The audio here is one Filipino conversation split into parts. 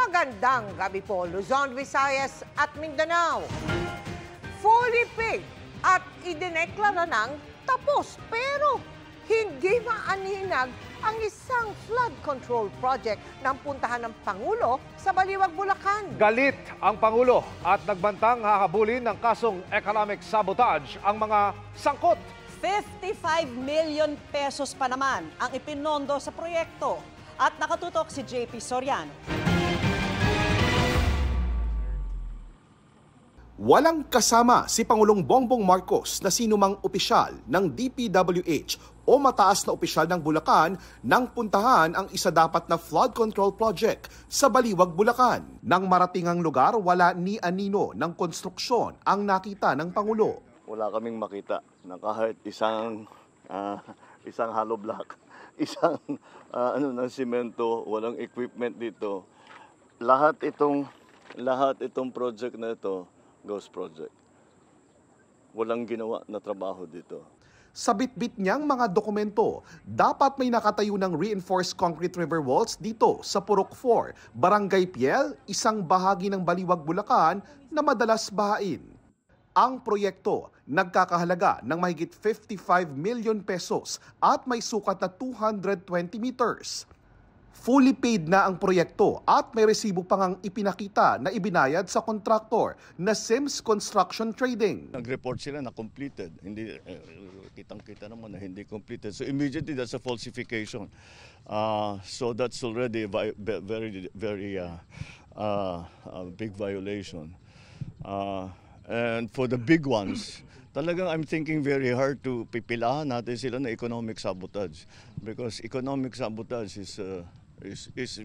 Magandang gabi po, Luzon, Visayas at Mindanao. Fully paid at idineklara ng tapos pero hindi maaninag ang isang flood control project ng puntahan ng Pangulo sa Baliwag, Bulacan. Galit ang Pangulo at nagbantang hahabulin ng kasong economic sabotage ang mga sangkot. 55 million pesos pa naman ang ipinondo sa proyekto. At nakatutok si JP Soriano. Walang kasama si Pangulong Bongbong Marcos na sinumang opisyal ng DPWH o mataas na opisyal ng Bulacan nang puntahan ang isa dapat na flood control project sa Baliwag, Bulacan. Nang marating ang lugar, wala ni anino ng konstruksyon ang nakita ng Pangulo. Wala kaming makita na kahit isang hollow block, isang ng simento, walang equipment dito. Lahat itong project na ito, ghost project. Walang ginawa na trabaho dito. Sa bitbit niyang mga dokumento, dapat may nakatayo ng reinforced concrete river walls dito sa Purok 4, Barangay Piel, isang bahagi ng Baliwag, Bulacan na madalas bahain. Ang proyekto nagkakahalaga ng mahigit 55 million pesos at may sukat na 220 meters. Fully paid na ang proyekto at may resibo pang ang ipinakita na ibinayad sa kontraktor na Sims Construction Trading. Nag-report sila na completed. Hindi, kitang-kita naman na hindi completed. So immediately that's a falsification. So that's already a very big violation. And for the big ones, talagang I'm thinking very hard to pipilahan natin sila na economic sabotage. Because economic sabotage is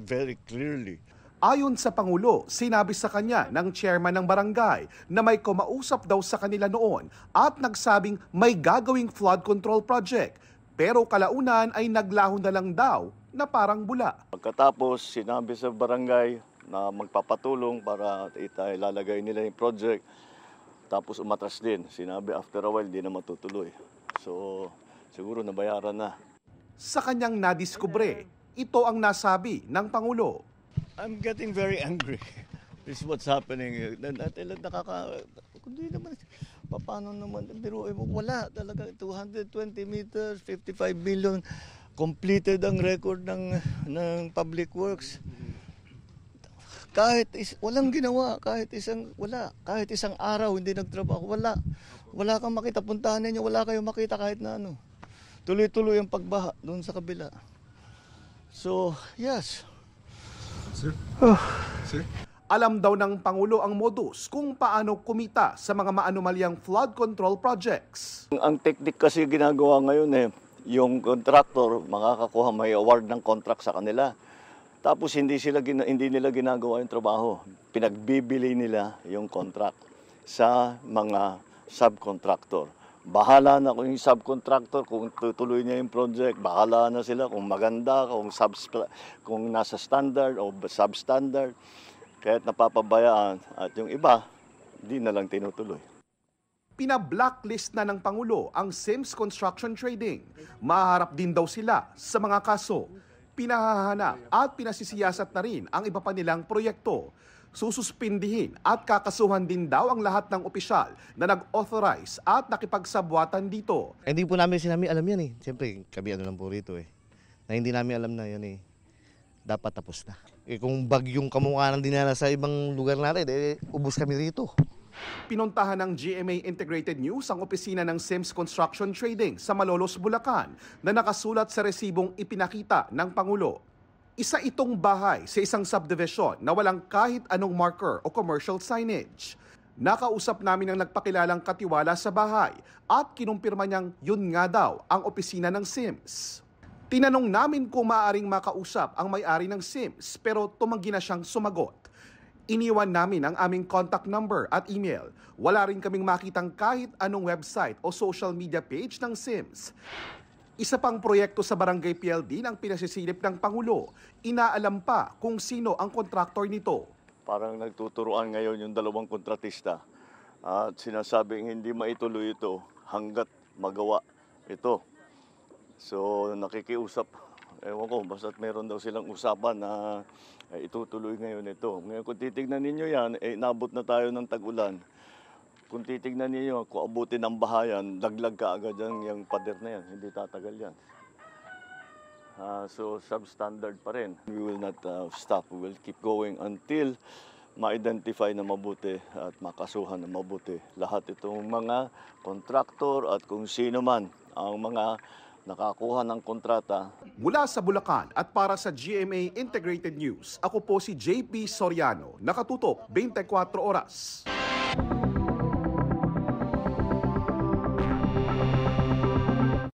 very clearly. Ayon sa Pangulo, sinabi sa kanya ng chairman ng barangay na may kumausap daw sa kanila noon at nagsabing may gagawing flood control project. Pero kalaunan ay naglaho na lang daw na parang bula. Pagkatapos sinabi sa barangay na magpapatulong para ilalagay nila yung project. Tapos umatras din. Sinabi after a while, di na matutuloy. So, siguro nabayaran na. Sa kanyang nadiskubre, ito ang nasabi ng Pangulo. I'm getting very angry. This is what's happening. Hindi naman, paano naman, biruin mo, wala talaga. 220 meters, 55 million. Completed ang record ng Public Works. Walang ginawa, kahit isang araw hindi nagtrabaho, wala kang makita, puntahan ninyo, wala kayong makita kahit na ano. Tuloy-tuloy ang pagbaha doon sa kabila. So, yes. Sir? Sir? Alam daw ng Pangulo ang modus kung paano kumita sa mga maanumalyang flood control projects. Ang technique kasi ginagawa ngayon yung contractor makakakuha, may award ng contract sa kanila. Tapos hindi nila ginagawa yung trabaho. Pinagbibili nila yung contract sa mga subcontractor. Bahala na kung yung subcontractor, kung tutuloy niya yung project, bahala na sila kung maganda, kung nasa standard o substandard. Kahit napapabayaan at yung iba, di na lang tinutuloy. Pina-blacklist na ng Pangulo ang Sims Construction Trading. Maharap din daw sila sa mga kaso. Pinahahanap at pinasisiyasat na rin ang iba pa nilang proyekto. Sususpindihin at kakasuhan din daw ang lahat ng opisyal na nag-authorize at nakipagsabwatan dito. Hindi po namin alam yan eh. Siyempre, kami lang po rito eh. Na hindi namin alam na yan eh. Dapat tapos na. Kung bagyong kamukha ng dinala sa ibang lugar natin, ubos kami rito. Pinuntahan ng GMA Integrated News ang opisina ng Sims Construction Trading sa Malolos, Bulacan na nakasulat sa resibong ipinakita ng Pangulo. Isa itong bahay sa isang subdivision na walang kahit anong marker o commercial signage. Nakausap namin ang nagpakilalang katiwala sa bahay at kinumpirma niyang yun nga daw ang opisina ng Sims. Tinanong namin kung maaaring makausap ang may-ari ng Sims pero tumanggi na siyang sumagot. Iniwan namin ang aming contact number at email. Wala rin kaming makitang kahit anong website o social media page ng Sims. Isa pang proyekto sa Barangay PLD ang pinasisilip ng Pangulo. Inaalam pa kung sino ang kontraktor nito. Parang nagtuturuan ngayon yung dalawang kontratista at sinasabing hindi maituloy ito hanggat magawa ito. So nakikiusap Ewan ko, basta't meron daw silang usapan na itutuloy ngayon ito. Ngayon kung titignan ninyo yan, nabot na tayo ng tag-ulan. Kung titignan ninyo, kung abutin ng bahayan, daglag ka agad yan, yung pader na yan, hindi tatagal yan. So substandard pa rin. We will not stop, we will keep going until ma-identify na mabuti at makasuhan na mabuti lahat itong mga kontraktor at kung sino man ang mga nakakuha ng kontrata. Mula sa Bulacan at para sa GMA Integrated News, ako po si JP Soriano, nakatutok 24 oras.